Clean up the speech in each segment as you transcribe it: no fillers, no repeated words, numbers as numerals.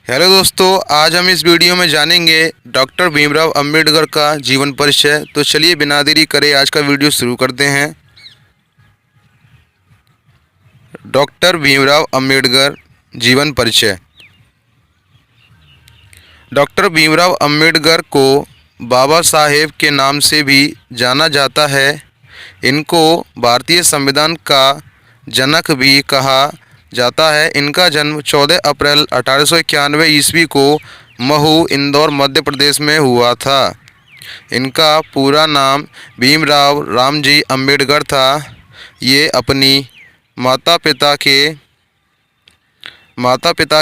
Hello दोस्तों, आज हम इस वीडियो में जानेंगे डॉक्टर भीमराव अंबेडकर का जीवन परिचय। तो चलिए बिना देरी करे आज का वीडियो शुरू करते हैं। डॉक्टर भीमराव अंबेडकर जीवन परिचय। डॉक्टर भीमराव अंबेडकर को बाबा साहेब के नाम से भी जाना जाता है। इनको भारतीय संविधान का जनक भी कहा जाता है। इनका जन्म 14 अप्रैल 1891 ईस्वी को महू, इंदौर, मध्य प्रदेश में हुआ था। इनका पूरा नाम भीमराव रामजी अंबेडकर था। ये अपनी माता पिता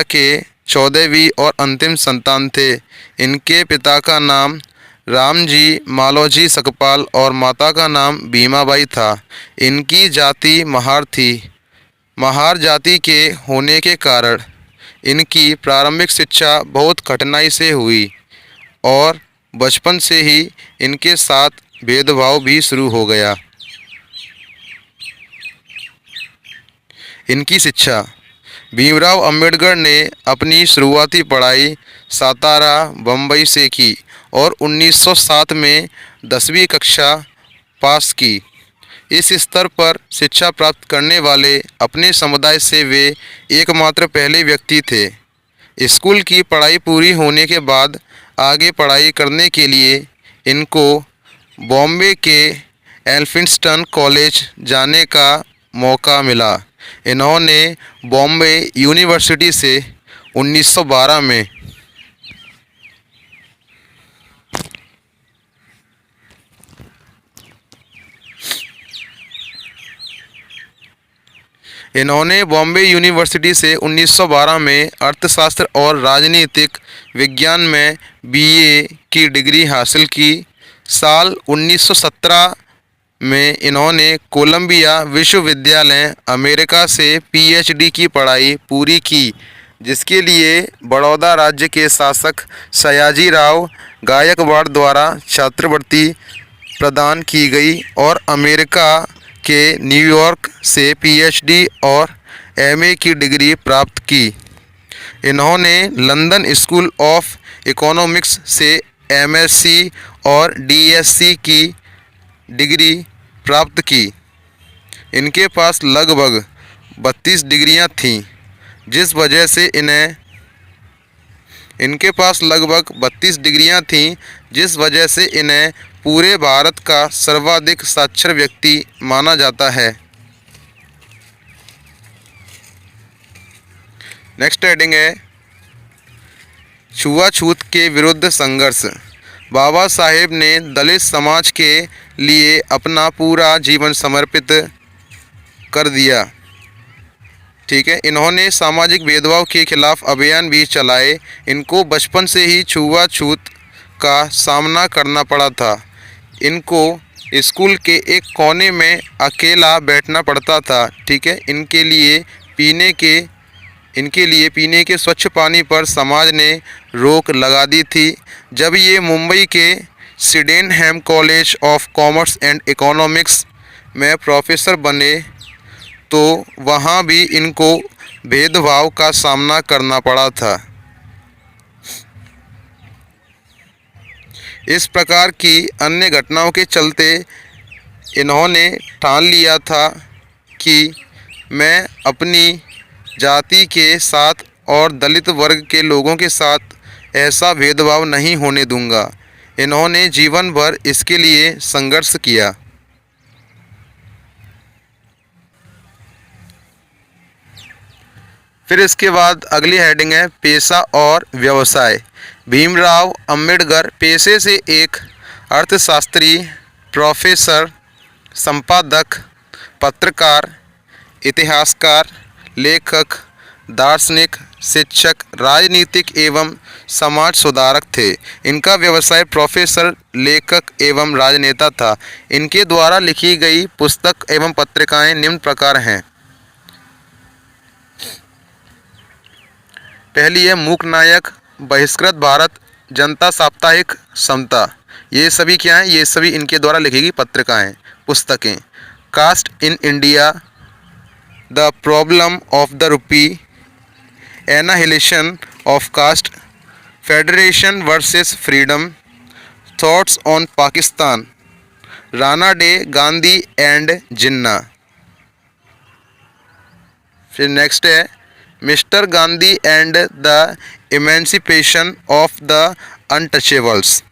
के 14वीं और अंतिम संतान थे। इनके पिता का नाम रामजी मालोजी सकपाल और माता का नाम भीमाबाई था। इनकी जाति महार थी। महार जाति के होने के कारण इनकी प्रारंभिक शिक्षा बहुत कठिनाई से हुई और बचपन से ही इनके साथ भेदभाव भी शुरू हो गया। इनकी शिक्षा। भीमराव अंबेडकर ने अपनी शुरुआती पढ़ाई सातारा, बम्बई से की और 1907 में 10वीं कक्षा पास की। इस स्तर पर शिक्षा प्राप्त करने वाले अपने समुदाय से वे एकमात्र पहले व्यक्ति थे। स्कूल की पढ़ाई पूरी होने के बाद आगे पढ़ाई करने के लिए इनको बॉम्बे के एल्फिंस्टन कॉलेज जाने का मौका मिला। इन्होंने बॉम्बे यूनिवर्सिटी से 1912 में इन्होंने बॉम्बे यूनिवर्सिटी से 1912 में अर्थशास्त्र और राजनीतिक विज्ञान में बीए की डिग्री हासिल की। साल 1917 में इन्होंने कोलंबिया विश्वविद्यालय, अमेरिका से पीएचडी की पढ़ाई पूरी की, जिसके लिए बड़ौदा राज्य के शासक सयाजी राव गायकवाड़ द्वारा छात्रवृत्ति प्रदान की गई और अमेरिका के न्यूयॉर्क से पीएचडी और एमए की डिग्री प्राप्त की। इन्होंने लंदन स्कूल ऑफ इकोनॉमिक्स से एमएससी और डीएससी की डिग्री प्राप्त की। इनके पास लगभग 32 डिग्रियां थीं, जिस वजह से इन्हें पूरे भारत का सर्वाधिक साक्षर व्यक्ति माना जाता है। नेक्स्ट हेडिंग है छुआछूत के विरुद्ध संघर्ष। बाबा साहेब ने दलित समाज के लिए अपना पूरा जीवन समर्पित कर दिया। ठीक है। इन्होंने सामाजिक भेदभाव के खिलाफ अभियान भी चलाए। इनको बचपन से ही छुआछूत का सामना करना पड़ा था। इनको स्कूल के एक कोने में अकेला बैठना पड़ता था। ठीक है। इनके लिए पीने के स्वच्छ पानी पर समाज ने रोक लगा दी थी। जब ये मुंबई के Sydenham college of commerce and economics में प्रोफेसर बने तो वहाँ भी इनको भेदभाव का सामना करना पड़ा था। इस प्रकार की अन्य घटनाओं के चलते इन्होंने ठान लिया था कि मैं अपनी जाति के साथ और दलित वर्ग के लोगों के साथ ऐसा भेदभाव नहीं होने दूंगा। इन्होंने जीवन भर इसके लिए संघर्ष किया। फिर इसके बाद अगली हेडिंग है पेशा और व्यवसाय। भीमराव अंबेडकर पेशे से एक अर्थशास्त्री, प्रोफेसर, संपादक, पत्रकार, इतिहासकार, लेखक, दार्शनिक, शिक्षक, राजनीतिक एवं समाज सुधारक थे। इनका व्यवसाय प्रोफेसर, लेखक एवं राजनेता था। इनके द्वारा लिखी गई पुस्तक एवं पत्रिकाएं निम्न प्रकार हैं। पहली है मूक नायक, बहिष्कृत भारत, जनता साप्ताहिक, समता। ये सभी क्या हैं? ये सभी इनके द्वारा लिखी गई पत्रिकाएं, पुस्तकें। Caste in India, the problem of the rupee, annihilation of caste, federation versus freedom, thoughts on Pakistan, Ranade, Gandhi and Jinnah. फिर नेक्स्ट है Mr Gandhi and the emancipation of the untouchables,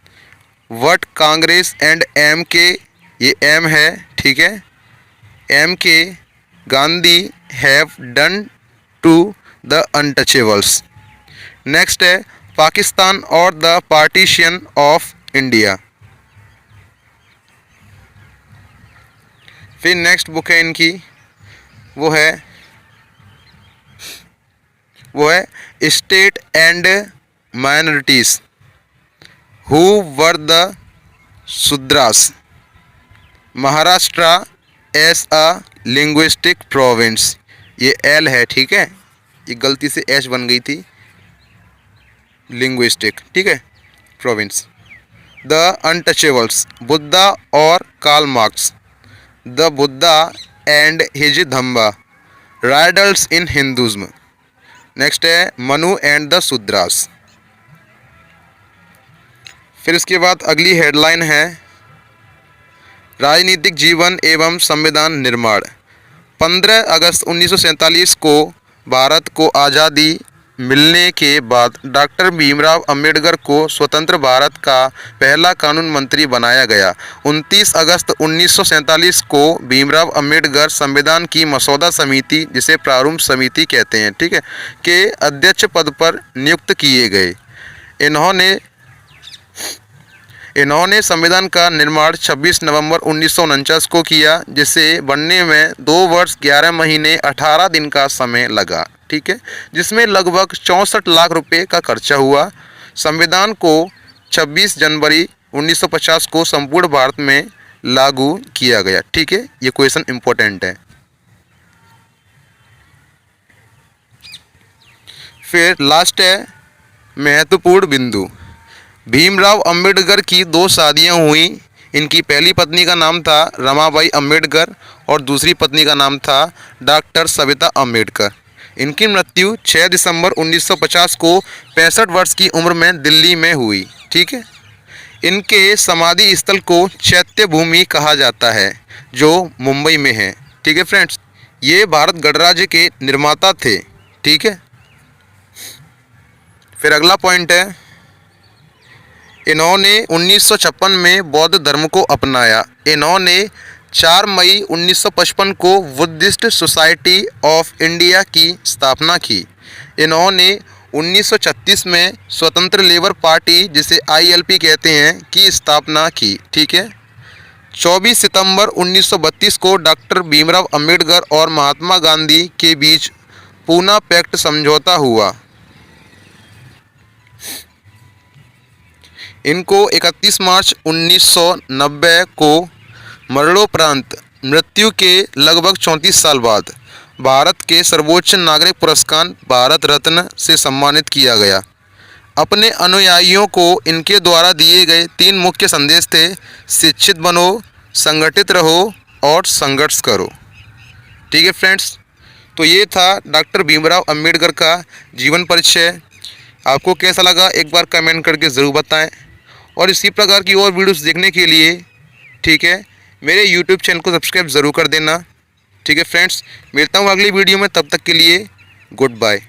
what Congress and M K, ये एम है, ठीक है, M K Gandhi have done to the untouchables. Next है पाकिस्तान और the partition of India. फिर next book है इनकी, वो है state and minorities, who were the Shudras, Maharashtra S a linguistic province, ये एल है, ठीक है, ये गलती से एच बन गई थी, लिंग्विस्टिक, ठीक है, प्रोविंस। द अनटचेबल्स, बुद्धा और Karl Marx, the Buddha and his Dhamma, riddles in Hinduism. Next है मनु एंड द शूद्रास। फिर इसके बाद अगली हेडलाइन है राजनीतिक जीवन एवं संविधान निर्माण। 15 अगस्त 1947 को भारत को आज़ादी मिलने के बाद डॉक्टर भीमराव अंबेडकर को स्वतंत्र भारत का पहला कानून मंत्री बनाया गया। 29 अगस्त 1947 को भीमराव अंबेडकर संविधान की मसौदा समिति, जिसे प्रारूप समिति कहते हैं, ठीक है, के अध्यक्ष पद पर नियुक्त किए गए। इन्होंने संविधान का निर्माण 26 नवंबर 1949 को किया, जिसे बनने में 2 वर्ष 11 महीने 18 दिन का समय लगा, ठीक है, जिसमें लगभग 64 लाख रुपए का खर्चा हुआ। संविधान को 26 जनवरी 1950 को संपूर्ण भारत में लागू किया गया, ठीक है, ये क्वेश्चन इंपॉर्टेंट है। फिर लास्ट है महत्वपूर्ण बिंदु। भीमराव अंबेडकर की 2 शादियां हुई। इनकी पहली पत्नी का नाम था रमाबाई अंबेडकर और दूसरी पत्नी का नाम था डॉक्टर सविता अंबेडकर। इनकी मृत्यु 6 दिसंबर 1950 को 65 वर्ष की उम्र में दिल्ली में हुई, ठीक है। इनके समाधि स्थल को चैत्य भूमि कहा जाता है, जो मुंबई में है, ठीक है फ्रेंड्स। ये भारत गणराज्य के निर्माता थे, ठीक है। फिर अगला पॉइंट है इन्होंने 1956 में बौद्ध धर्म को अपनाया। इन्होंने 4 मई 1955 को बुद्धिस्ट सोसाइटी ऑफ इंडिया की स्थापना की। इन्होंने 1936 में स्वतंत्र लेबर पार्टी, जिसे ILP कहते हैं, की स्थापना की, ठीक है। 24 सितंबर 1932 को डॉक्टर भीमराव अंबेडकर और महात्मा गांधी के बीच पूना पैक्ट समझौता हुआ। इनको 31 मार्च 1990 को मरणोपरांत मृत्यु के लगभग 34 साल बाद भारत के सर्वोच्च नागरिक पुरस्कार भारत रत्न से सम्मानित किया गया। अपने अनुयायियों को इनके द्वारा दिए गए 3 मुख्य संदेश थे: शिक्षित बनो, संगठित रहो और संघर्ष करो, ठीक है फ्रेंड्स। तो ये था डॉक्टर भीमराव अंबेडकर का जीवन परिचय। आपको कैसा लगा एक बार कमेंट करके ज़रूर बताएं, और इसी प्रकार की और वीडियोस देखने के लिए, ठीक है, मेरे YouTube चैनल को सब्सक्राइब ज़रूर कर देना, ठीक है फ्रेंड्स। मिलता हूँ अगली वीडियो में, तब तक के लिए गुड बाय।